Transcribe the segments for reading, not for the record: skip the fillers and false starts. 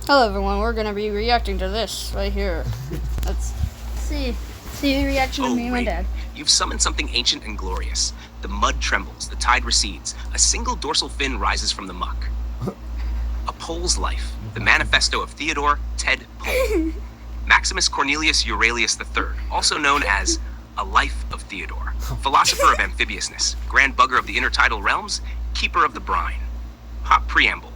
Hello everyone, we're gonna be reacting to this right here. Let's see the reaction of me and my dad. You've summoned something ancient and glorious. The mud trembles, the tide recedes, a single dorsal fin rises from the muck. A Pole's life, the manifesto of Theodore Ted Pole. Maximus Cornelius Aurelius III, also known as A Life of Theodore. Philosopher of amphibiousness, grand bugger of the intertidal realms, keeper of the brine. Hot preamble.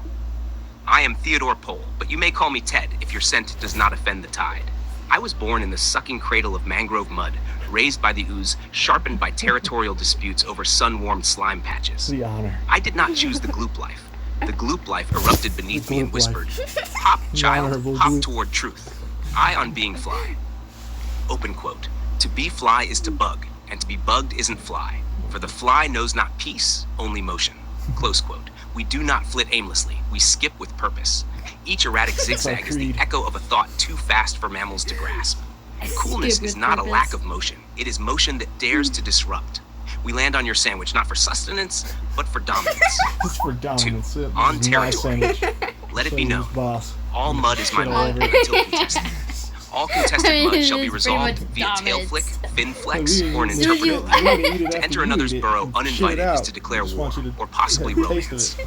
I am Theodore Pole, but you may call me Ted if your scent does not offend the tide. I was born in the sucking cradle of mangrove mud, raised by the ooze, sharpened by territorial disputes over sun-warmed slime patches. The honor. I did not choose the gloop life. The gloop life erupted beneath me and whispered, "Hop, child, hop toward truth. I on being fly." Open quote. To be fly is to bug, and to be bugged isn't fly. For the fly knows not peace, only motion. Close quote. We do not flit aimlessly, we skip with purpose. Each erratic zigzag is the echo of a thought too fast for mammals to grasp. And coolness is not a lack of motion, it is motion that dares to disrupt. We land on your sandwich not for sustenance, but for dominance. It's for dominance. Two, on territory. Let it be known, all mud is my mud until contested. All contested mud shall be resolved via tail flick, fin flex, or an interpretive line. To enter another's burrow uninvited is to declare war, or possibly romance.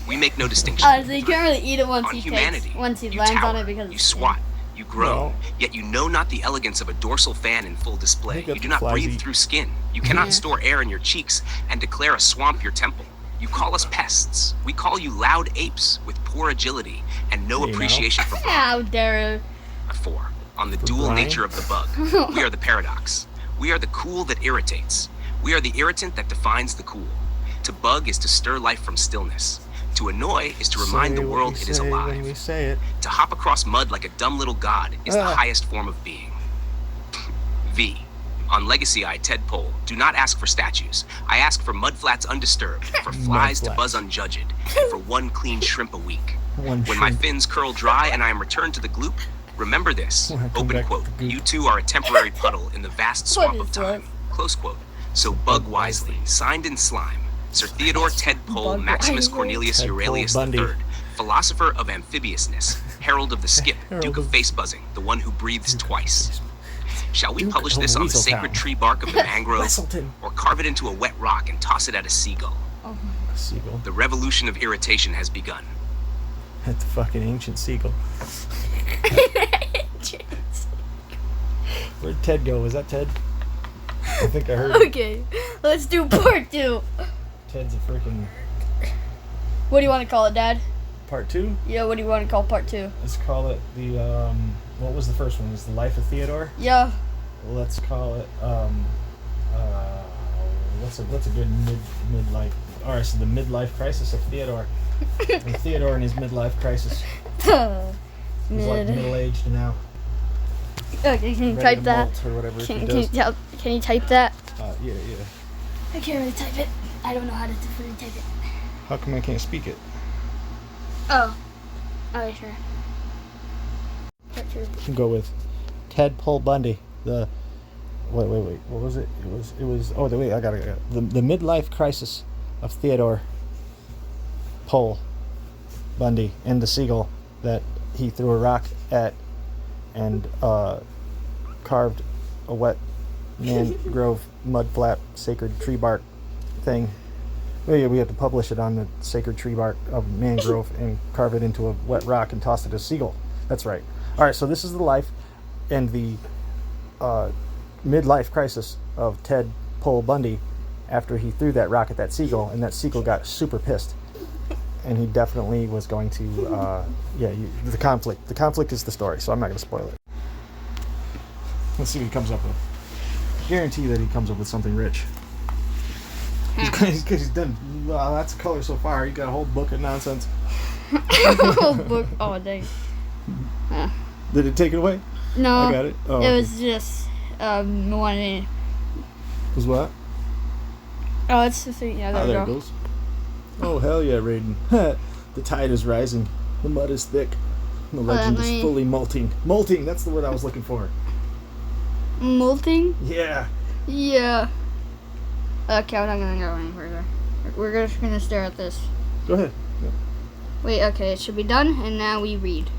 We make no distinction. So you can't really eat it once On he humanity, lands you on tower, it because you swat, you grow, yet you know not the elegance of a dorsal fan in full display. You do not breathe through skin. You cannot store air in your cheeks and declare a swamp your temple. You call us pests. We call you loud apes with poor agility and no appreciation for how dare. 4. On the dual nature of the bug. We are the paradox. We are the cool that irritates. We are the irritant that defines the cool. To bug is to stir life from stillness. To annoy is to remind the world it is alive. We say it. To hop across mud like a dumb little god is the highest form of being. V. On Legacy I, Ted Pole, do not ask for statues. I ask for mudflats undisturbed, for flies to buzz unjudged, and for one clean shrimp a week. When my fins curl dry and I am returned to the gloop, remember this, open quote, you two are a temporary puddle in the vast swamp of time, close quote. So bug wisely, signed in slime, Sir Theodore Ted Pole Maximus Cornelius Aurelius III, philosopher of amphibiousness, herald of the skip, duke of face buzzing, the one who breathes twice. Shall we publish this on the sacred tree bark of the mangrove, or carve it into a wet rock and toss it at a seagull? A seagull. The revolution of irritation has begun. At the fucking ancient seagull. Where'd Ted go? Was that Ted? I think I heard. Okay, let's do part 2. Ted's a freaking. What do you want to call it, Dad? Part 2? Yeah, what do you want to call part 2? Let's call it the what was the first one? Was the Life of Theodore? Yeah. Let's call it what's a good midlife? All right, so the midlife crisis of Theodore. And Theodore in his midlife crisis. He's like middle-aged now. Okay, can you type that? Or whatever Can you type that? Yeah. I can't really type it. I don't know how to really type it. How come I can't speak it? Oh. Alright, sure. Go with Ted Pole Bundy. The wait. What was it? It was. Oh, wait. I got it. The midlife crisis of Theodore Pole Bundy and the seagull that he threw a rock at and carved a wet mangrove mud flap sacred tree bark thing. Well, yeah, we have to publish it on the sacred tree bark of mangrove and carve it into a wet rock and toss it to a seagull. That's right. All right, so this is the life and the midlife crisis of Ted Pole Bundy after he threw that rock at that seagull, and that seagull got super pissed. And he definitely was going to, the conflict. The conflict is the story, so I'm not going to spoil it. Let's see what he comes up with. Guarantee that he comes up with something rich. Because he's done lots of color so far. He got a whole book of nonsense. Whole book. Oh, dang. Did it take it away? No. I got it. Oh, it was just one. Was what? Oh, it's the thing. Yeah, there, there it goes. Oh, hell yeah, Raiden. The tide is rising. The mud is thick. The legend is fully molting. Molting, that's the word I was looking for. Molting? Yeah. Yeah. Okay, I'm not gonna go any further. We're just gonna stare at this. Go ahead. Yeah. Wait, okay, it should be done, and now we read.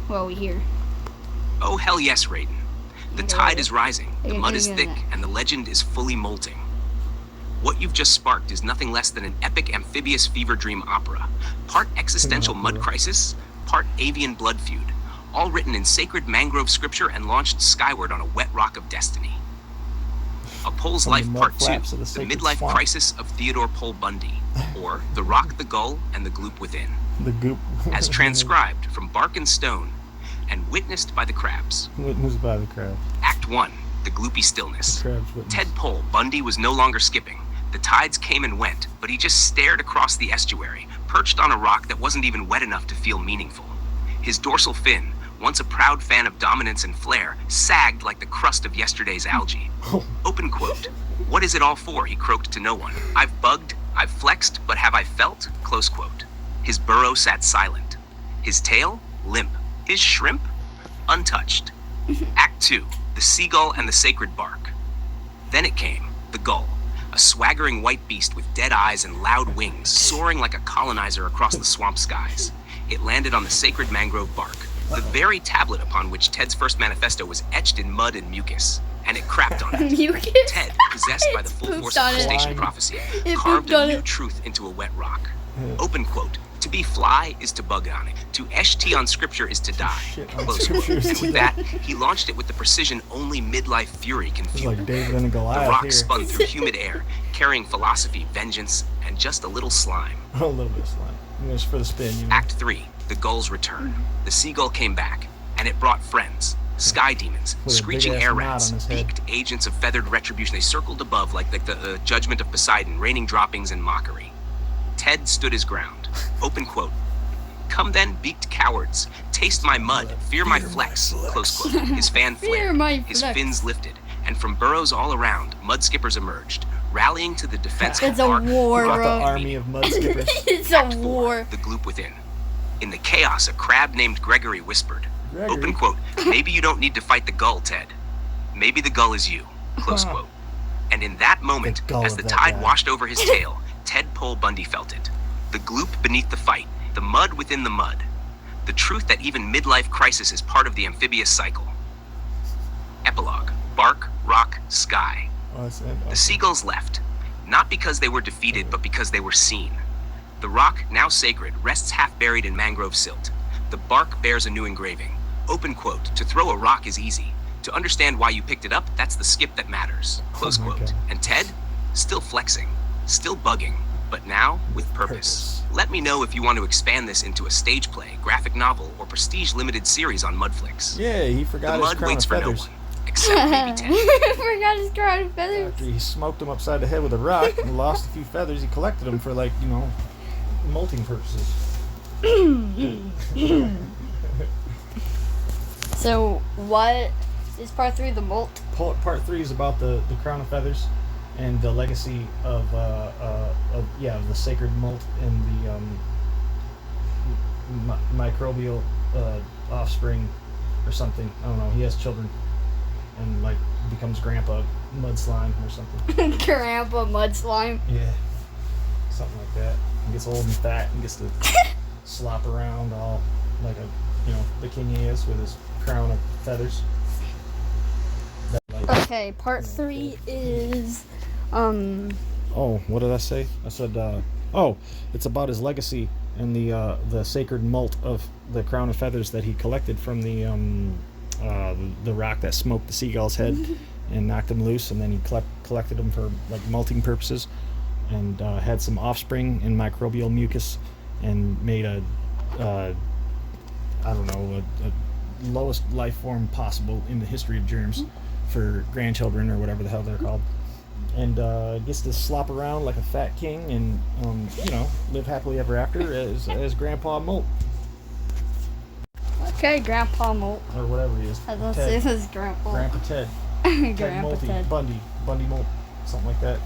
Well, we hear. Oh, hell yes, Raiden. The Okay, tide wait. is rising, the Okay, mud is hang on thick, that. and the legend is fully molting. What you've just sparked is nothing less than an epic amphibious fever dream opera. Part existential mud Opera. crisis, part avian blood feud. All written in sacred mangrove scripture and launched skyward on a wet rock of destiny. A Pole's From the Life mud Part 2, flaps of the the sacred midlife swamp. crisis of Theodore Pole Bundy, or The Rock, the Gull, and the Gloop Within. The goop. As transcribed from Bark and Stone and witnessed by the crabs. Witnessed by the crab. Act 1, the gloopy stillness. Crab's witness. Ted Pole Bundy was no longer skipping. The tides came and went, but he just stared across the estuary, perched on a rock that wasn't even wet enough to feel meaningful. His dorsal fin, once a proud fan of dominance and flair, sagged like the crust of yesterday's algae. Open quote. What is it all for? He croaked to no one. I've bugged, I've flexed, but have I felt? Close quote. His burrow sat silent. His tail, limp. His shrimp, untouched. Act 2, the seagull and the sacred bark. Then it came, the gull, a swaggering white beast with dead eyes and loud wings, soaring like a colonizer across the swamp skies. It landed on the sacred mangrove bark, the very tablet upon which Ted's first manifesto was etched in mud and mucus, and it crapped on it. Mucus? Ted, possessed by the full Pooped force of on it. crustacean Slime. prophecy, It carved pooped a on new it. truth into a wet rock. Yeah. Open quote. To be fly is to bug on it. To eshti on scripture is to die. Shit on Close quote. scripture is And to with die. that, he launched it with the precision only midlife fury can It's fuel. like David and The Goliath rock here. spun through humid air, carrying philosophy, vengeance, and just a little slime. A little bit of slime. Just for the spin, you know. Act 3, the gull's return. The seagull came back, and it brought friends. Sky demons, With a screeching big-ass air knot rats, on his head. beaked agents of feathered retribution. They circled above like the judgment of Poseidon, raining droppings and mockery. Ted stood his ground. Open quote. Come then, beaked cowards. Taste my mud, fear my flex. Close quote. His fan Fear flared, my his flex. fins lifted, and from burrows all around, mud skippers emerged, rallying to the defense It's of a bark, war, Brought bro. the army of mud skippers. It's Act a 4, war. the gloop within. In the chaos, a crab named Gregory whispered. Gregory? Open quote. Maybe you don't need to fight the gull, Ted. Maybe the gull is you. Close quote. And in that moment, The gull as of the that tide guy. washed over his tail, Ted Pole Bundy felt it. The gloop beneath the fight, the mud within the mud. The truth that even midlife crisis is part of the amphibious cycle. Epilogue. Bark, rock, sky. Oh, it's The seagulls left, not because they were defeated, but because they were seen. The rock, now sacred, rests half buried in mangrove silt. The bark bears a new engraving. Open quote. To throw a rock is easy. To understand why you picked it up, that's the skip that matters. Close Oh my quote. God. And Ted, still flexing, still bugging, but now with purpose. Let me know if you want to expand this into a stage play, graphic novel, or prestige limited series on Mudflix. Yeah, he forgot The his mud crown waits of for no feathers. one, except maybe Ted. Forgot his crown of feathers. After he smoked him upside the head with a rock and lost a few feathers, he collected them for, like, you know, molting purposes. So, what is part 3, the molt? Part 3 is about the crown of feathers and the legacy of the sacred molt and the microbial offspring or something. I don't know. He has children and like becomes grandpa mud slime or something. Grandpa mud slime. Yeah, something like that. He gets old and fat and gets to slop around all like the king he is with his crown of feathers. That, like, Okay, part 3 is, Oh, what did I say? I said, it's about his legacy and the sacred molt of the crown of feathers that he collected from the rock that smoked the seagull's head and knocked him loose, and then he collected them for like molting purposes, and had some offspring in microbial mucus, and made a lowest life form possible in the history of germs for grandchildren or whatever the hell they're called. And gets to slop around like a fat king and live happily ever after as Grandpa Molt okay, Grandpa molt. or whatever he is. I was gonna say Ted. this is Grandpa. Grandpa Ted. Ted Grandpa Molty. Ted. Bundy Molt, something like that.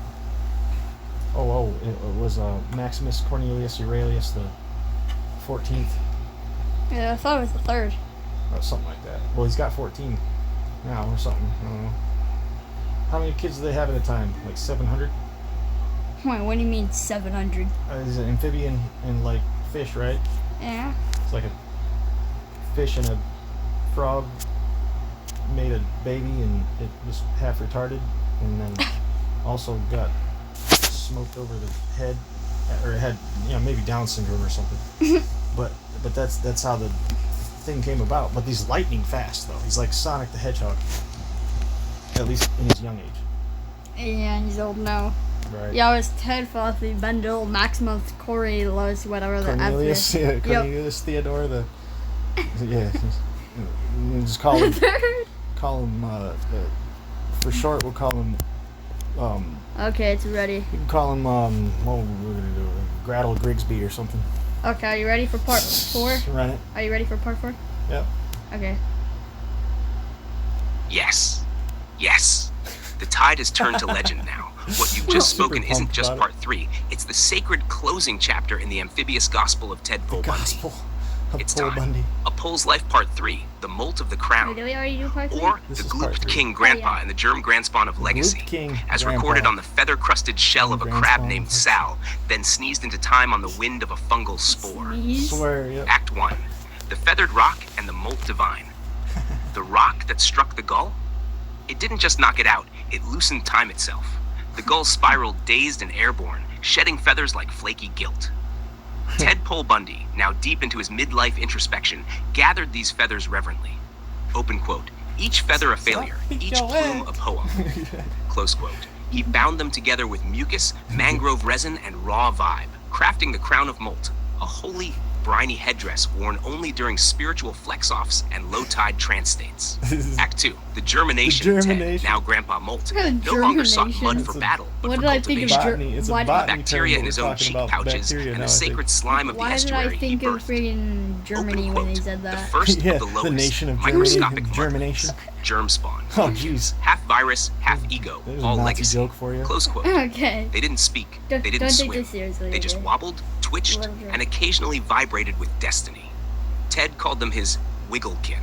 It was Maximus Cornelius Aurelius the 14th, Yeah, I thought it was the 3rd. or something like that. Well, he's got 14 now or something. I don't know. How many kids do they have at a time? Like 700? Wait, what do you mean 700? He's an amphibian and like fish, right? Yeah. It's like a fish and a frog made a baby, and it was half retarded, and then also got smoked over the head, or it had, maybe Down syndrome or something. but that's how the thing came about. But he's lightning fast though. He's like Sonic the Hedgehog, at least in his young age. Yeah, he's old now. Right. Yeah, it was Ted Fluffy, Bendel, Maximus, Corey, Lois, whatever the Cornelius, F Cornelius Theodore, yeah. You just call him for short. We'll call him. Okay, it's ready. You can call him. What we're gonna do? Grattle Grigsby or something. Okay, are you ready for part 4? Run it. Are you ready for part 4? Yep. Okay. Yes. Yes. The tide has turned to legend now. What you've just spoken Super isn't pumped just about part 3. It's the sacred closing chapter in the amphibious gospel of Ted Pole Bundy. Gospel of It's Pole time. Bundy. A Pole's Life Part 3, The Molt of the Wait, Crown. did we already do part 3? Or This the is part Glooped 3. King Grandpa yeah. and the Germ Grandspawn of Legacy, Glooped King as Grandpa. recorded on the feather-crusted shell of a crab Grandspawn. named Sal, then sneezed into time on the wind of a fungal spore. Sneeze? Swear. Yep. Act 1. The Feathered Rock and the Molt Divine. The rock that struck the gull? It didn't just knock it out, it loosened time itself. The gull spiraled dazed and airborne, shedding feathers like flaky gilt. Ted Pole Bundy, now deep into his midlife introspection, gathered these feathers reverently. Open quote. Each feather a failure, each plume a poem. Close quote. He bound them together with mucus, mangrove resin, and raw vibe, crafting the crown of molt, a holy, briny headdress worn only during spiritual flex-offs and low-tide trance states. Act 2. The germination, The Ted, germination. now Grandpa Molt, The no longer sought germination. mud It's for a- battle, but What for did I think of cultivation. Botany. It's a Why- botany Bacteria term, in but his we're own talking cheek about pouches bacteria and now, the I think. sacred slime of the Why did estuary I he think of birthed. friggin' Germany Open when they quote. said The that? first Yeah, of the the lowest, nation of microscopic Germany. mud Germination. germ spawn. Oh, jeez. Half virus, half ego, There's a all Nazi legacy. joke for you. Close quote. Okay. They didn't speak. Don't- They didn't don't take swim. this seriously, They just okay? wobbled, twitched, Little joke. and occasionally vibrated with destiny. Ted called them his Wigglekin.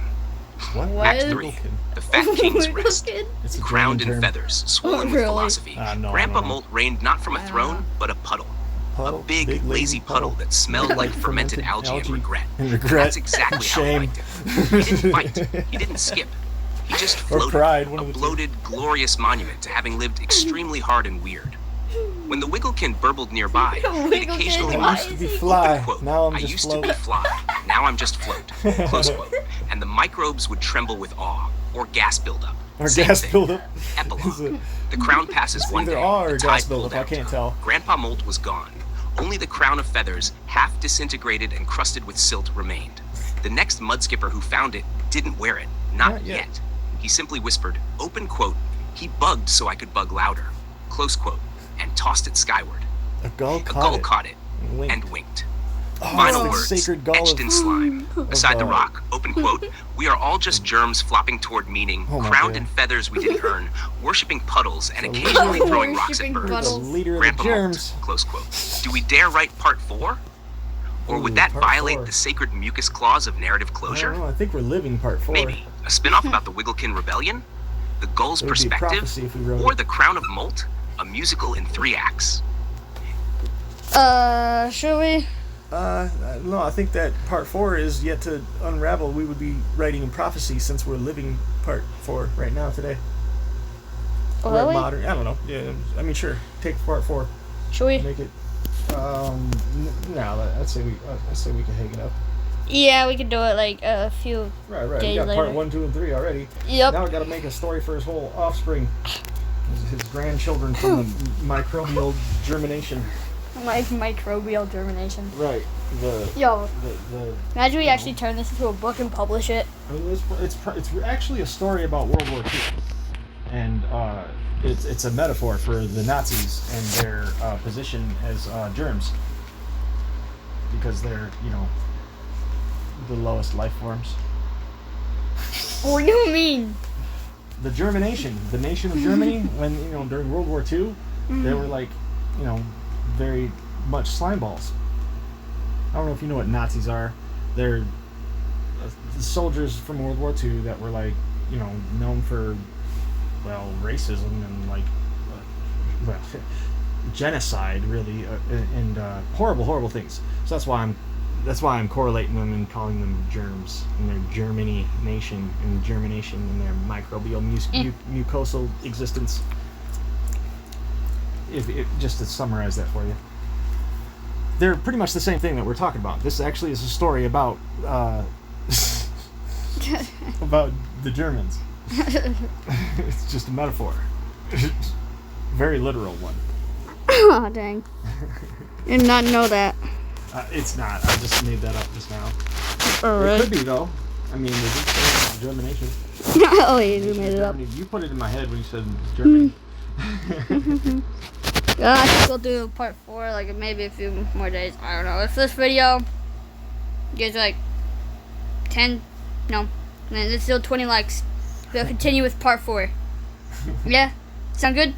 What? What? Act 3. Wigglekin. The fat king's rest. Kid? It's a Crowned German in term. feathers, swollen Oh, with really? philosophy. No, Grandpa no. Molt reigned not from a Wow. throne, but a puddle. Puddle, A big, lazy puddle that smelled like fermented algae and regret. And And regret. that's exactly how I Shame. liked him. He didn't fight. He didn't skip. He just Or floated, pride, one a of the two. bloated, glorious monument to having lived extremely hard and weird. When the Wigglekin burbled nearby, he'd occasionally Wigglekin, I why used to is be he- fly. Quote, Now I'm I just used float. to be fly, now I'm just float. Close quote. And the microbes would tremble with awe, or gas buildup. Or Same gas thing. buildup. Epilogue. Is it- The crown passes It's one either day. awe or the gas tide buildup, pulled I out. can't tell. Grandpa Molt was gone. Only the crown of feathers, half disintegrated and crusted with silt, remained. The next mudskipper who found it didn't wear it. Not Not yet. yet. He simply whispered, open quote, he bugged so I could bug louder. Close quote. And tossed it skyward. A gull A caught gull it. caught it and winked. and winked. Oh, Final it's the words, sacred gull etched of- in slime. Beside the rock, open quote, we are all just germs flopping toward meaning, Oh my crowned God. in feathers we didn't earn, worshipping puddles and So occasionally we're- throwing rocks at Worshipping birds. puddles. The leader of Grandpa the Molt, germs. close quote. Do we dare write part 4? Or would Ooh, that part violate 4. the sacred mucus clause of narrative I don't closure? know, I think we're living part 4. Maybe. A spin-off about the Wigglekin Rebellion? The Gull's It would be a Perspective? prophecy if we wrote Or it. The Crown of Molt? A musical in 3 acts. Should we? No, I think that part 4 is yet to unravel. We would be writing in prophecy since we're living part 4 right now today. We're Really? modern. I don't know. Yeah, I mean, sure. Take part 4. Should we? Make it. No, I'd say we can hang it up. Yeah, we could do it like a few. Right. We Days got part later. 1, 2, and 3 already. Yep. Now we got to make a story for his whole offspring, his grandchildren from the microbial germination. Microbial germination. Right. Yo, The imagine we actually turn this into a book and publish it. I mean, it's actually a story about World War II, and it's a metaphor for the Nazis and their position as germs, because they're the lowest life forms. What do you mean? The germination, the nation of Germany, when during World War II, they were like very much slime balls. I don't know if you know what Nazis are. They're the soldiers from World War II that were like, known for, racism and genocide, really, and horrible things. So that's why I'm that's why I'm correlating them and calling them germs in their germination in their microbial mucosal existence. Just to summarize that for you, they're pretty much the same thing that we're talking about. This actually is a story about about the Germans. It's just a metaphor. Very literal one. Oh, dang. Did not know that. It's not. I just made that up just now. Oh, It really? could be, though. I mean, it is germination. Oh, you made it up. You put it in my head when you said Germany. I think we'll do part 4, like maybe a few more days. I don't know. If this video gets like 10, no, and it's still 20 likes, we'll continue with part 4. Yeah? Sound good?